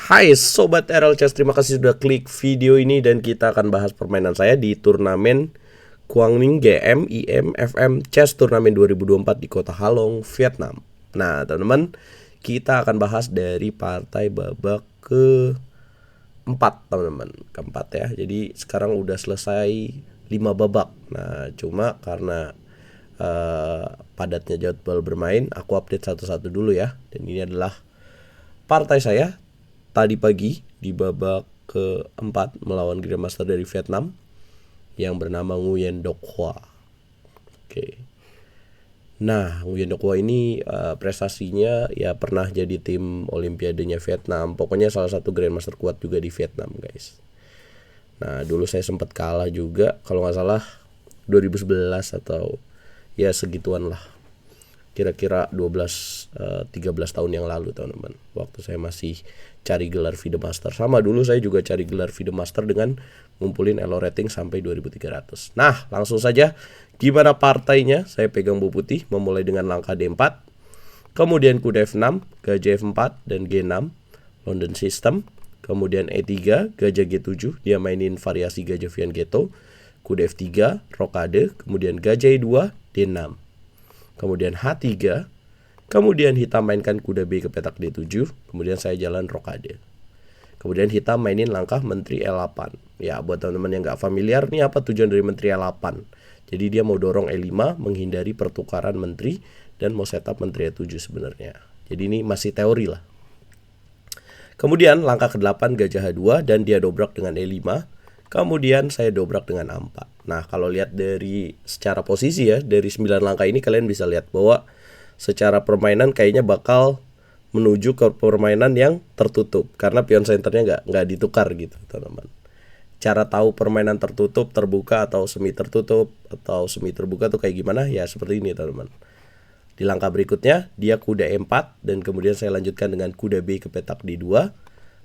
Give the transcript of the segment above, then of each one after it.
Hai Sobat RL Chess, terima kasih sudah klik video ini dan kita akan bahas permainan saya di turnamen Quang GM IM FM Chess Turnamen 2024 di kota Halong, Vietnam. Nah teman-teman, kita akan bahas dari partai babak keempat teman-teman, keempat ya. Jadi sekarang udah selesai 5 babak. Nah cuma karena padatnya jadwal bermain, aku update satu-satu dulu ya. Dan ini adalah partai saya tadi pagi di babak keempat melawan Grandmaster dari Vietnam yang bernama Nguyen Doc Hoa. Oke. Nah, Nguyen Doc Hoa ini prestasinya ya pernah jadi tim Olimpiadenya Vietnam. Pokoknya salah satu Grandmaster kuat juga di Vietnam, guys. Nah, dulu saya sempat kalah juga kalau nggak salah 2011 atau ya segituan lah. Kira-kira 13 tahun yang lalu teman-teman, waktu saya masih cari gelar FIDE Master. Sama dulu saya juga cari gelar FIDE Master dengan ngumpulin elo rating sampai 2300. Nah langsung saja, gimana partainya? Saya pegang bu putih, memulai dengan langkah D4, kemudian kuda F6, gajah F4 dan G6 London System, kemudian E3, gajah G7, dia mainin variasi gajah Viangetto, kuda F3 rokade, kemudian gajah E2 D6, kemudian H3, kemudian hitam mainkan kuda B ke petak D7, kemudian saya jalan rokade. Kemudian hitam mainin langkah menteri E8. Ya, buat teman-teman yang nggak familiar nih apa tujuan dari menteri E8. Jadi dia mau dorong E5 menghindari pertukaran menteri dan mau setup menteri E7 sebenarnya. Jadi ini masih teori lah. Kemudian langkah ke-8 gajah H2 dan dia dobrak dengan E5. Kemudian saya dobrak dengan A4. Nah, kalau lihat dari secara posisi ya, dari 9 langkah ini kalian bisa lihat bahwa secara permainan kayaknya bakal menuju ke permainan yang tertutup karena pion senternya nggak ditukar gitu, teman-teman. Cara tahu permainan tertutup, terbuka atau semi tertutup atau semi terbuka tuh kayak gimana? Ya seperti ini, teman-teman. Di langkah berikutnya dia kuda E4 dan kemudian saya lanjutkan dengan kuda B ke petak D2.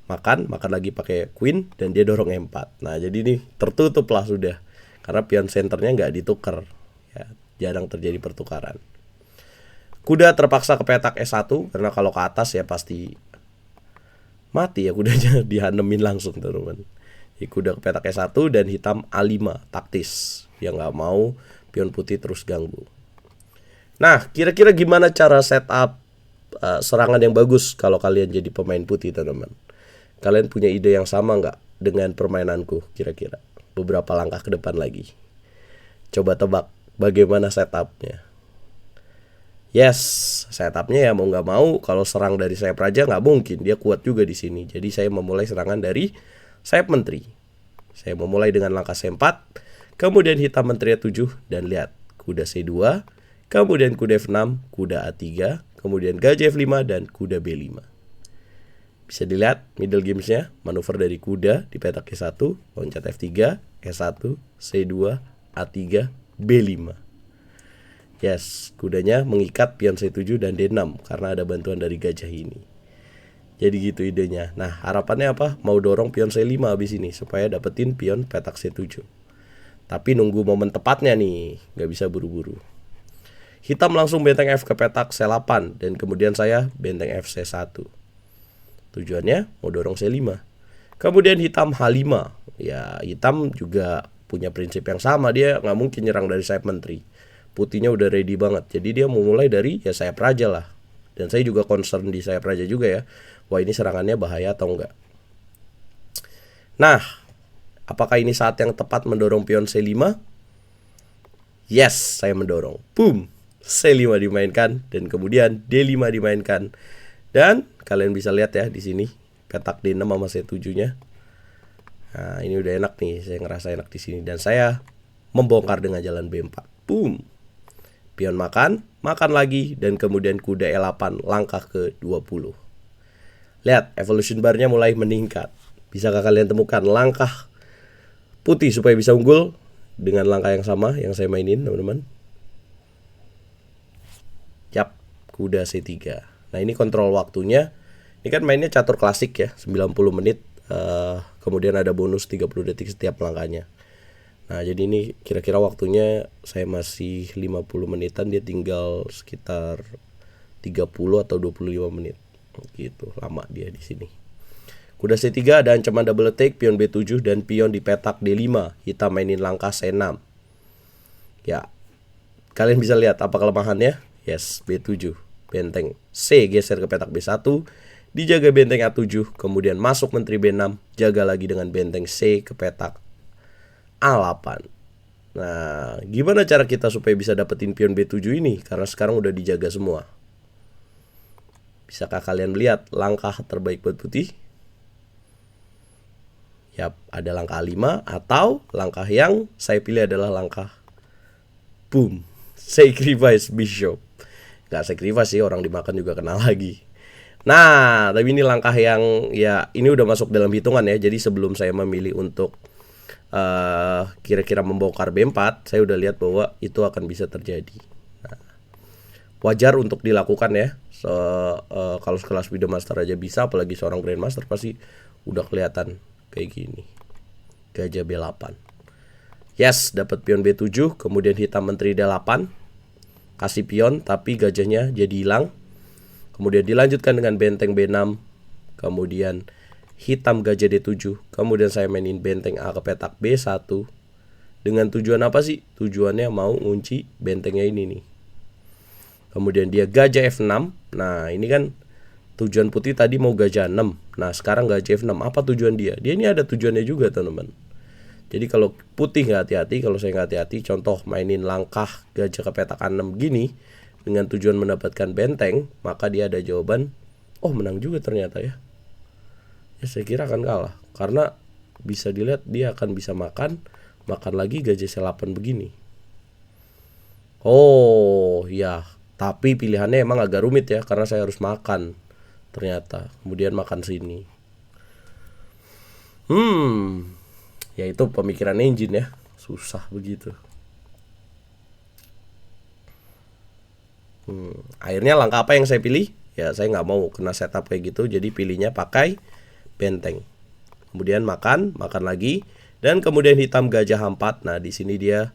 Makan lagi pakai queen dan dia dorong E4. Nah jadi ini tertutup lah sudah karena pion senternya nggak ditukar ya, jarang terjadi pertukaran. Kuda terpaksa ke petak E1 karena kalau ke atas ya pasti mati ya kudanya, dihanemin langsung teman-teman. Kuda ke petak E1 dan hitam A5 taktis yang nggak mau pion putih terus ganggu. Nah kira-kira gimana cara setup serangan yang bagus kalau kalian jadi pemain putih, teman-teman? Kalian punya ide yang sama nggak dengan permainanku kira-kira? Beberapa langkah ke depan lagi. Coba tebak bagaimana setupnya. Yes, setupnya ya mau nggak mau kalau serang dari sayap raja nggak mungkin, dia kuat juga di sini. Jadi saya memulai serangan dari sayap menteri. Saya memulai dengan langkah C4, kemudian hitam menteri A7 dan lihat kuda C2, kemudian kuda F6, kuda A3, kemudian gajah F5 dan kuda B5. Bisa dilihat middle gamesnya, manuver dari kuda di petak E1, loncat F3, E1, C2, A3, B5. Yes, kudanya mengikat pion C7 dan D6 karena ada bantuan dari gajah ini. Jadi gitu idenya. Nah harapannya apa? Mau dorong pion C5 habis ini supaya dapetin pion petak C7. Tapi nunggu momen tepatnya nih, gak bisa buru-buru. Hitam langsung benteng F ke petak C8 dan kemudian saya benteng F C1. Tujuannya mau dorong C5. Kemudian hitam H5. Ya hitam juga punya prinsip yang sama, dia nggak mungkin nyerang dari sayap menteri. Putihnya udah ready banget, jadi dia mau mulai dari ya sayap raja lah. Dan saya juga concern di sayap raja juga ya. Wah ini serangannya bahaya atau enggak. Nah, apakah ini saat yang tepat mendorong pion C5? Yes, saya mendorong. Boom, C5 dimainkan dan kemudian D5 dimainkan. Dan kalian bisa lihat ya di sini petak D6 sama C7-nya. Nah, ini udah enak nih, saya ngerasa enak di sini dan saya membongkar dengan jalan B4. Boom. Pion makan lagi dan kemudian kuda E8 langkah ke-20. Lihat, evolution bar-nya mulai meningkat. Bisakah kalian temukan langkah putih supaya bisa unggul dengan langkah yang sama yang saya mainin, teman-teman? Yap, kuda C3. Nah ini kontrol waktunya. Ini kan mainnya catur klasik ya, 90 menit. Kemudian ada bonus 30 detik setiap langkahnya. Nah jadi ini kira-kira waktunya saya masih 50 menitan, dia tinggal sekitar 30 atau 25 menit. Gitu, lama dia di sini. Kuda C3 ada ancaman double attack, pion B7 dan pion di petak D5. Hitam mainin langkah C6. Ya, kalian bisa lihat apa kelemahannya? Yes, B7. Benteng C geser ke petak B1, dijaga benteng A7, kemudian masuk menteri B6, jaga lagi dengan benteng C ke petak A8. Nah, gimana cara kita supaya bisa dapetin pion B7 ini? Karena sekarang udah dijaga semua. Bisakah kalian melihat langkah terbaik buat putih? Yap, ada langkah 5 atau langkah yang saya pilih adalah langkah boom, sacrifice bishop. Gak sacrifice sih, orang dimakan juga kena lagi. Nah, tapi ini langkah yang ya ini udah masuk dalam hitungan ya. Jadi sebelum saya memilih untuk kira-kira membongkar B4, saya udah lihat bahwa itu akan bisa terjadi. Nah, wajar untuk dilakukan ya. Kalau sekelas Video Master aja bisa, apalagi seorang Grandmaster pasti udah kelihatan kayak gini. Gajah B8. Yes, dapat pion B7, kemudian hitam menteri D8. Kasih pion tapi gajahnya jadi hilang. Kemudian dilanjutkan dengan benteng B6. Kemudian hitam gajah D7. Kemudian saya mainin benteng A ke petak B1. Dengan tujuan apa sih? Tujuannya mau ngunci bentengnya ini nih. Kemudian dia gajah F6. Nah, ini kan tujuan putih tadi mau gajah 6. Nah, sekarang gajah F6. Apa tujuan dia? Dia ini ada tujuannya juga, teman-teman. Jadi kalau putih nggak hati-hati, kalau saya nggak hati-hati, contoh mainin langkah gajah ke petak A6 gini, dengan tujuan mendapatkan benteng, maka dia ada jawaban, oh menang juga ternyata ya. Ya saya kira akan kalah. Karena bisa dilihat dia akan bisa makan lagi gajah C8 begini. Oh ya, tapi pilihannya emang agak rumit ya, karena saya harus makan ternyata, kemudian makan sini. Ya itu pemikiran engine ya, susah begitu. Akhirnya langkah apa yang saya pilih? Ya saya nggak mau kena setup kayak gitu, jadi pilihnya pakai benteng. Kemudian makan lagi, dan kemudian hitam gajah H4. Nah di sini dia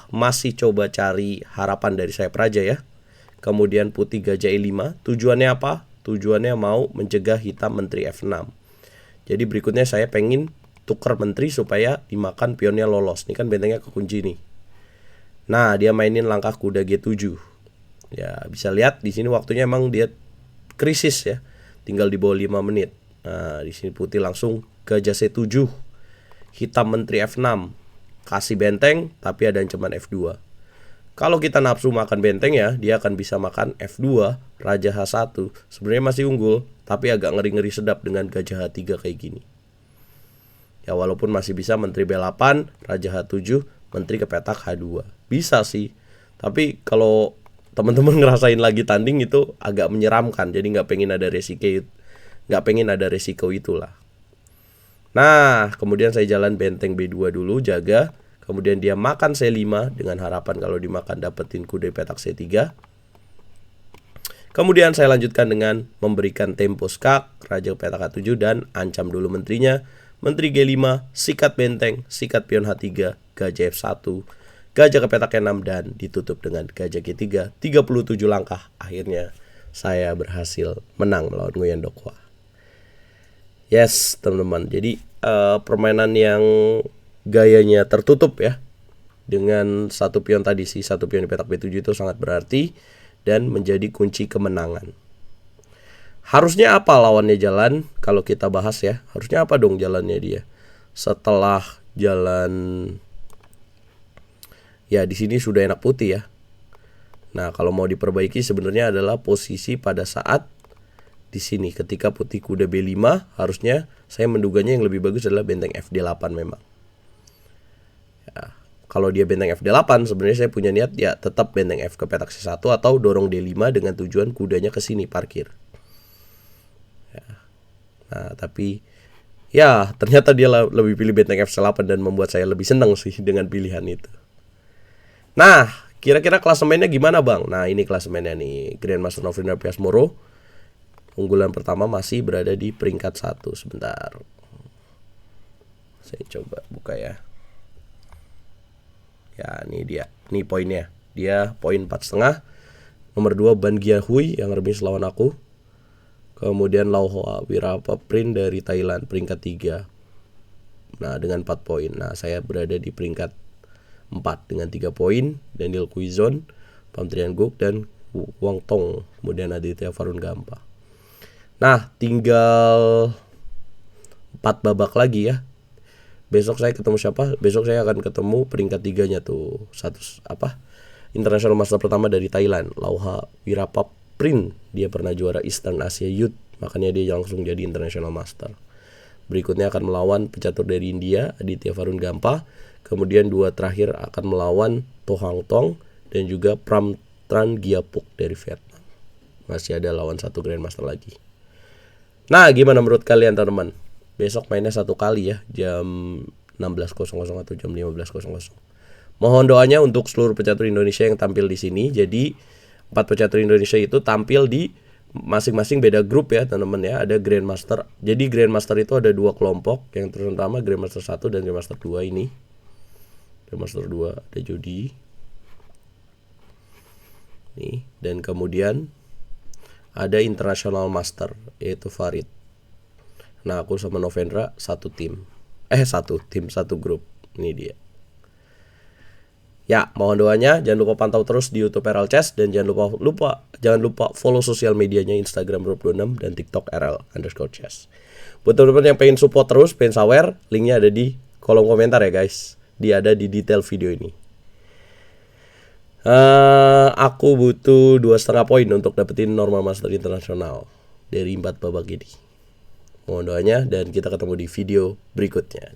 masih coba cari harapan dari saya Praja ya. Kemudian putih gajah E5. Tujuannya apa? Tujuannya mau mencegah hitam menteri F6. Jadi berikutnya saya pengen tukar menteri supaya dimakan pionnya lolos. Ini kan bentengnya kekunci nih. Nah, dia mainin langkah kuda G7. Ya, bisa lihat di sini waktunya emang dia krisis ya. Tinggal di bawah 5 menit. Nah, di sini putih langsung gajah C7. Hitam menteri F6. Kasih benteng tapi ada ancaman F2. Kalau kita nafsu makan benteng ya, dia akan bisa makan F2, raja H1. Sebenarnya masih unggul, tapi agak ngeri-ngeri sedap dengan gajah H3 kayak gini. Ya walaupun masih bisa menteri B8, raja H7, menteri ke petak H2. Bisa sih. Tapi kalau teman-teman ngerasain lagi tanding itu agak menyeramkan. Jadi nggak pengen ada resiko itulah. Nah, kemudian saya jalan benteng B2 dulu, jaga. Kemudian dia makan C5 dengan harapan kalau dimakan dapetin kuda petak C3. Kemudian saya lanjutkan dengan memberikan tempo skak, raja petak H7 dan ancam dulu menterinya. Menteri G5, sikat benteng, sikat pion H3, gajah F1, gajah ke petak E6 dan ditutup dengan gajah G3. 37 langkah. Akhirnya saya berhasil menang melawan Nguyen Doc Hwa. Yes, teman-teman. Jadi permainan yang gayanya tertutup ya, dengan satu pion tadi sih, satu pion di petak B7 itu sangat berarti dan menjadi kunci kemenangan. Harusnya apa lawannya jalan? Kalau kita bahas ya, harusnya apa dong jalannya dia? Setelah jalan ya di sini sudah enak putih ya. Nah, kalau mau diperbaiki sebenarnya adalah posisi pada saat di sini ketika putih kuda B5, harusnya saya menduganya yang lebih bagus adalah benteng FD8 memang. Kalau dia benteng FD8 sebenarnya saya punya niat ya tetap benteng F ke petak C1 atau dorong D5 dengan tujuan kudanya ke sini parkir. Ya. Nah, tapi ya ternyata dia lebih pilih benteng F8 dan membuat saya lebih senang sih dengan pilihan itu. Nah, kira-kira klasemennya gimana bang? Nah, ini klasemennya nih, Grandmaster Novrinder Pias Moro. Unggulan pertama masih berada di peringkat 1. Sebentar, saya coba buka ya. Ya, ini dia. Ini poinnya. Dia poin 4,5. Nomor 2 Ban Gia Hui yang remis lawan aku. Kemudian Lau Hoa Wirapaprin dari Thailand peringkat 3. Nah, dengan 4 poin. Nah, saya berada di peringkat 4 dengan 3 poin. Daniel Quizon, Pham Trian Guk, dan Wang Tong. Kemudian Aditya Varun Gampa. Nah, tinggal 4 babak lagi ya. Besok saya ketemu siapa? Besok saya akan ketemu peringkat 3-nya tuh. International Master pertama dari Thailand, Lau Hoa Wirapaprin. Dia pernah juara Eastern Asia Youth, makanya dia langsung jadi International Master. Berikutnya akan melawan pecatur dari India, Aditya Varun Gampa. Kemudian 2 terakhir akan melawan To Hang Tong dan juga Pham Tran Giapuk dari Vietnam. Masih ada lawan 1 Grandmaster lagi. Nah, gimana menurut kalian teman-teman? Besok mainnya 1 kali ya, jam 16.00 atau jam 15.00. Mohon doanya untuk seluruh pecatur Indonesia yang tampil di sini. Jadi 4 pecatur Indonesia itu tampil di masing-masing beda grup ya teman-teman ya. Ada Grandmaster. Jadi Grandmaster itu ada 2 kelompok. Yang terutama Grandmaster 1 dan Grandmaster 2 ini. Grandmaster 2 ada Jody. Nih, dan kemudian ada International Master yaitu Farid. Nah, aku sama Novendra satu tim. Satu grup. Ini dia. Ya, mohon doanya, jangan lupa pantau terus di YouTube RL Chess dan jangan lupa follow sosial medianya Instagram Rob26 dan TikTok RL_chess. Buat teman-teman yang pengen support terus, pengen sawer, linknya ada di kolom komentar ya guys. Dia ada di detail video ini. Aku butuh 2,5 poin untuk dapetin normal master internasional dari 4 babak ini. Mohon doanya dan kita ketemu di video berikutnya.